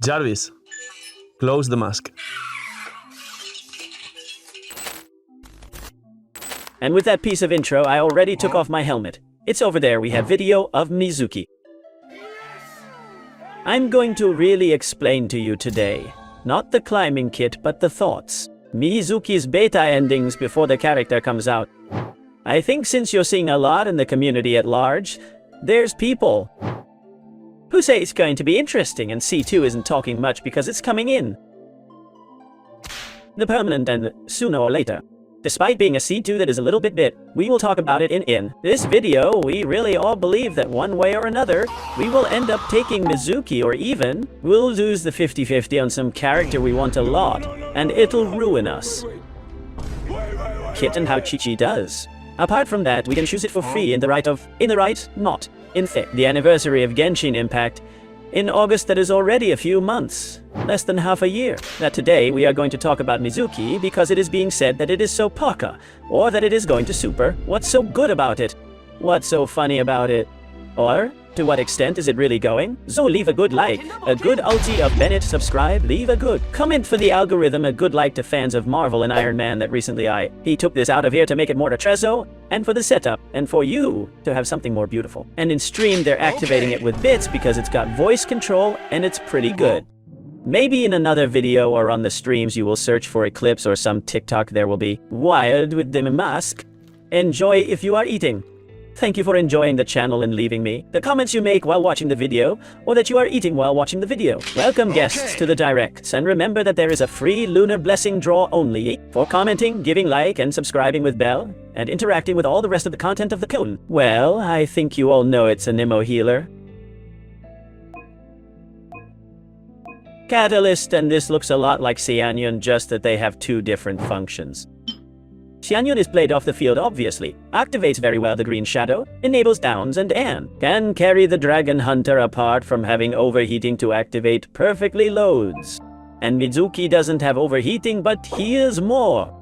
Jarvis, close the mask. And with that piece of intro, I already took off my helmet. It's over there, we have video of MIZUKI. I'm going to really explain to you today, not the climbing kit, but the thoughts. MIZUKI's beta endings before the character comes out. I think since you're seeing a lot in the community at large, there's people who say it's going to be interesting and C2 isn't talking much because it's coming in the permanent and sooner or later. Despite being a C2 that is a little bit, we will talk about it in this video. We really all believe that one way or another, we will end up taking MIZUKI, or even we'll lose the 50-50 on some character we want a lot, and it'll ruin us. Kit and how Chi-Chi does. Apart from that, we can choose it for free in the anniversary of Genshin Impact in August. That is already a few months, less than half a year. That today we are going to talk about MIZUKI because it is being said that it is so paka, or that it is going to super. What's so good about it? What's so funny about it? Or, to what extent is it really going? So leave a good like, a good ulti of Bennett, subscribe, leave a good comment for the algorithm, a good like to fans of Marvel and Iron Man that recently he took this out of here to make it more Trezzo, and for the setup, and for you to have something more beautiful. And in stream they're activating it with bits because it's got voice control and it's pretty good. Maybe in another video or on the streams you will search for Eclipse or some TikTok there will be wired with the mask. Enjoy if you are eating. Thank you for enjoying the channel and leaving me the comments you make while watching the video, or that you are eating while watching the video. Welcome guests to the directs, and remember that there is a free lunar blessing draw only for commenting, giving like, and subscribing with bell, and interacting with all the rest of the content of the cone. Well, I think you all know it's a Nemo healer. Catalyst, and this looks a lot like Cyanyon, just that they have two different functions. Cyanyon is played off the field obviously, activates very well the green shadow, enables downs and can carry the dragon hunter apart from having overheating to activate perfectly loads. And MIZUKI doesn't have overheating but heals more.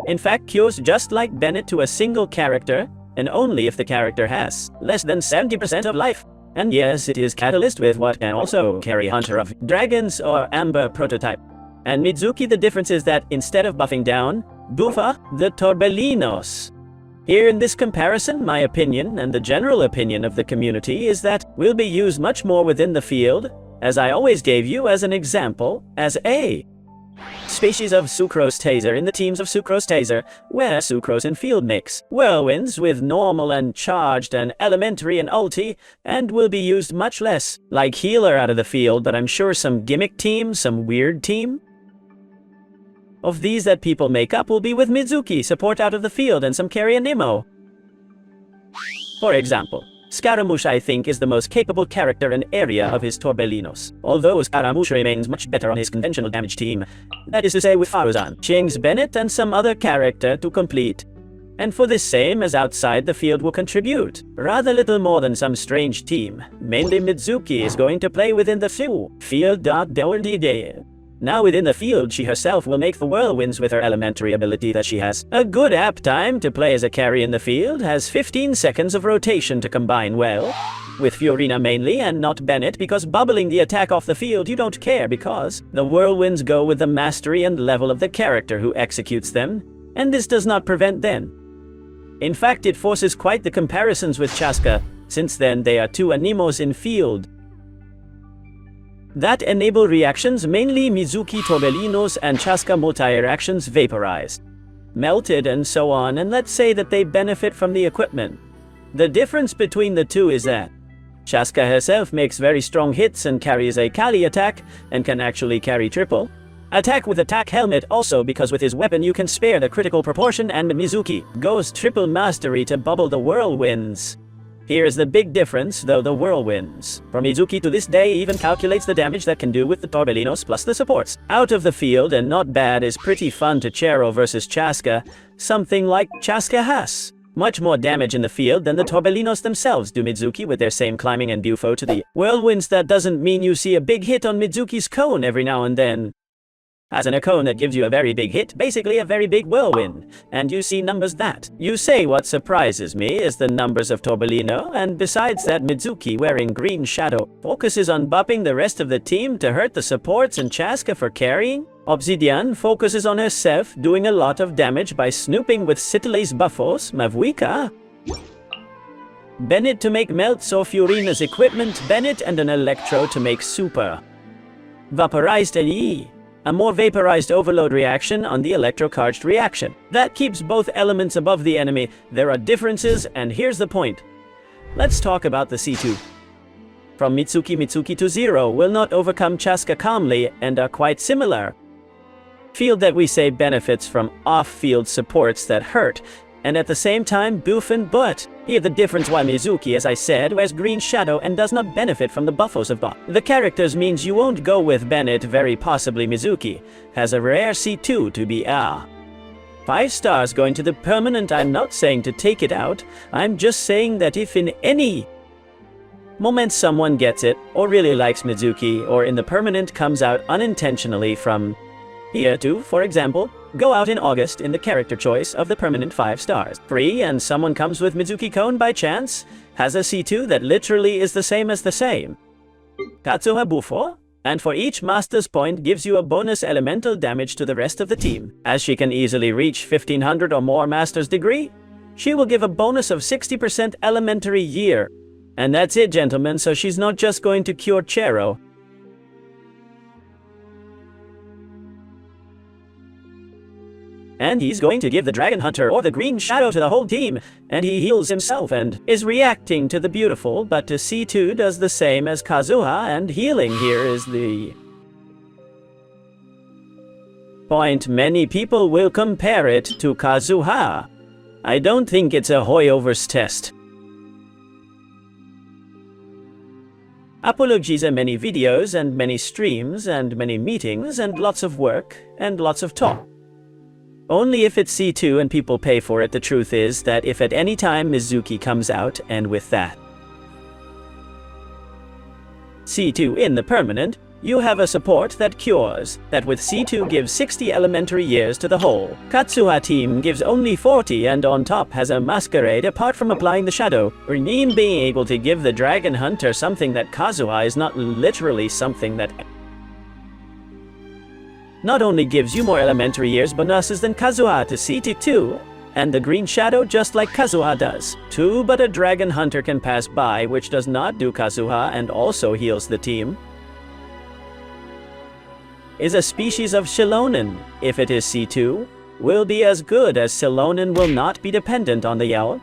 In fact, cures just like Bennett to a single character, and only if the character has less than 70% of life. And yes, it is Catalyst with what can also carry Hunter of Dragons or Amber prototype. And MIZUKI, the difference is that instead of buffing down, buffa the Torbellinos. Here in this comparison, my opinion and the general opinion of the community is that will be used much more within the field, as I always gave you as an example, as a species of Sucrose Taser in the teams of Sucrose Taser, where Sucrose and field mix whirlwinds with normal and charged and elementary and ulti, and will be used much less like healer out of the field, but I'm sure some gimmick team, some weird team of these that people make up will be with MIZUKI, support out of the field, and some carry and Nemo. For example, Scaramouche I think is the most capable character and area of his Torbellinos, although Scaramouche remains much better on his conventional damage team, that is to say with Faruzan, Ching's Bennett and some other character to complete. And for this same as outside the field will contribute rather little more than some strange team. Mainly MIZUKI is going to play within the field. Now within the field she herself will make the whirlwinds with her elementary ability that she has a good app time to play as a carry in the field, has 15 seconds of rotation to combine well with Furina mainly and not Bennett, because bubbling the attack off the field you don't care because the whirlwinds go with the mastery and level of the character who executes them, and this does not prevent then. In fact, it forces quite the comparisons with Chaska, since then they are two Animos in field that enable reactions, mainly MIZUKI Torbellinos and Chaska multi-reactions vaporized, melted and so on, and let's say that they benefit from the equipment. The difference between the two is that Chaska herself makes very strong hits and carries a Kali attack, and can actually carry triple attack with attack helmet also, because with his weapon you can spare the critical proportion, and MIZUKI goes triple mastery to bubble the whirlwinds. Here is the big difference though, the whirlwinds. For MIZUKI to this day even calculates the damage that can do with the Torbellinos plus the supports. Out of the field and not bad is pretty fun to Chero versus Chaska, something like Chaska has much more damage in the field than the Torbellinos themselves do MIZUKI with their same climbing and bufo to the whirlwinds. That doesn't mean you see a big hit on MIZUKI's cone every now and then. Has an icon that gives you a very big hit, basically a very big whirlwind, and you see numbers that. You say what surprises me is the numbers of Torbellino, and besides that, Mizuki wearing green shadow focuses on buffing the rest of the team to hurt the supports and Chaska for carrying. Obsidian focuses on herself, doing a lot of damage by snooping with Citale's buffos, Mavuika. Bennett to make melts or Furina's equipment, Bennett and an Electro to make super. Vaporized AE. A more vaporized overload reaction on the electrocharged reaction. That keeps both elements above the enemy. There are differences, and here's the point. Let's talk about the C2. From Mitsuki to Zero will not overcome Chaska calmly and are quite similar. Field that we say benefits from off-field supports that hurt, and at the same time boof and butt. Here the difference why Mizuki, as I said, wears green shadow and does not benefit from the buffos of buff. The characters means you won't go with Bennett, very possibly Mizuki. Has a rare C2 to be 5 stars going to the permanent. I'm not saying to take it out, I'm just saying that if in any moment someone gets it, or really likes Mizuki, or in the permanent comes out unintentionally from here too, for example, go out in August in the character choice of the permanent 5 stars. Free and someone comes with Mizuki Cone by chance, has a C2 that literally is the same as the same. Katsuha Bufo, and for each master's point gives you a bonus elemental damage to the rest of the team. As she can easily reach 1500 or more master's degree, she will give a bonus of 60% elementary year. And that's it, gentlemen, so she's not just going to cure Chero. And he's going to give the Dragon Hunter or the Green Shadow to the whole team, and he heals himself and is reacting to the beautiful, but to C2 does the same as Kazuha, and healing here is the point. Many people will compare it to Kazuha. I don't think it's a Hoyover's test. Apologies are many videos and many streams and many meetings and lots of work and lots of talk. Only if it's C2 and people pay for it. The truth is that if at any time Mizuki comes out and with that C2 in the permanent, you have a support that cures, that with C2 gives 60 elementary years to the whole. Katsuha team gives only 40 and on top has a masquerade apart from applying the shadow, or being able to give the Dragon Hunter something that Kazuha is not literally something that not only gives you more elementary years bonuses than Kazuha to C2, and the Green Shadow just like Kazuha does. 2 but a Dragon Hunter can pass by, which does not do Kazuha and also heals the team. Is a species of Shilonen. If it is C2, will be as good as Shilonen, will not be dependent on the yell.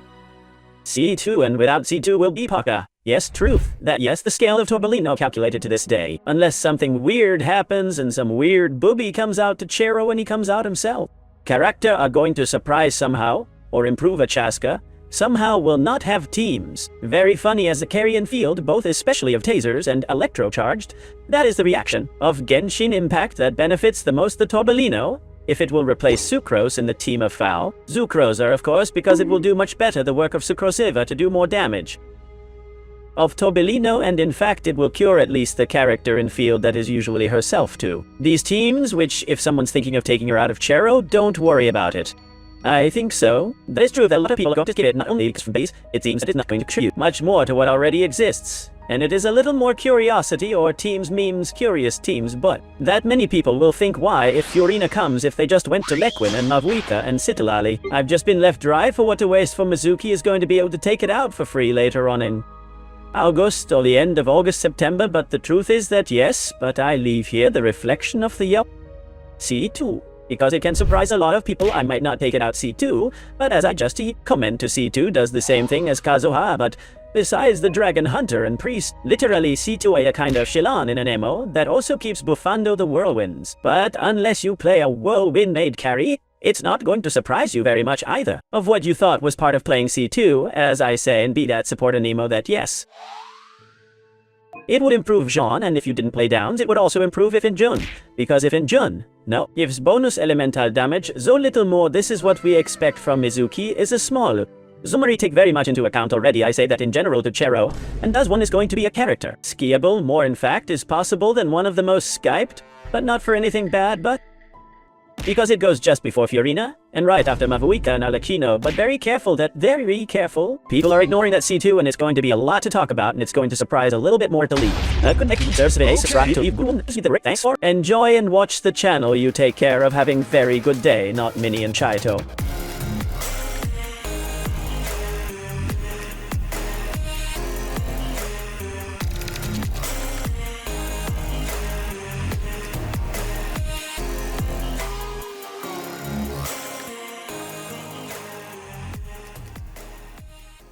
C2 and without C2 will be Paka. Yes, truth. That yes, the scale of Torbellino calculated to this day. Unless something weird happens and some weird booby comes out to Chero when he comes out himself. Character are going to surprise somehow, or improve a Chaska, somehow will not have teams. Very funny as a carrion field, both especially of tasers and electro-charged. That is the reaction of Genshin Impact that benefits the most the Torbellino, if it will replace Sucrose in the team of Foul. Zucrosa, of course, because it will do much better the work of Sucrosiva to do more damage of Torbellino, and in fact it will cure at least the character in field that is usually herself too. These teams, which if someone's thinking of taking her out of Chero, don't worry about it. I think so. That is true that a lot of people are going to skip it, not only because from base, it seems that it's not going to contribute much more to what already exists. And it is a little more curiosity or teams memes curious teams, but that many people will think why if Furina comes if they just went to Lequin and Mavuika and Citalali. I've just been left dry for what to waste, for Mizuki is going to be able to take it out for free later on in August or the end of August, September, but the truth is that yes, but I leave here the reflection of the C2. Because it can surprise a lot of people. I might not take it out C2, but as I just comment to C2 does the same thing as Kazuha, but besides the Dragon Hunter and Priest, literally C2 a kind of Shilan in an MO that also keeps buffando the whirlwinds. But unless you play a whirlwind made carry, it's not going to surprise you very much either. Of what you thought was part of playing C2, as I say and be that support an emo that yes. It would improve Jean, and if you didn't play downs, it would also improve if in Jun. Because if in Jun, no, gives bonus elemental damage, so little more. This is what we expect from Mizuki, is a small Zumari take very much into account already. I say that in general to Chero, and as one is going to be a character. Skiable, more in fact, is possible than one of the most Skyped, but not for anything bad, but because it goes just before Furina and right after MIZUKI and Alakino, but very careful. People are ignoring that C2 and it's going to be a lot to talk about and it's going to surprise a little bit more to leave. Thanks for enjoy and watch the channel. You take care of having very good day, not Minnie and Chaito.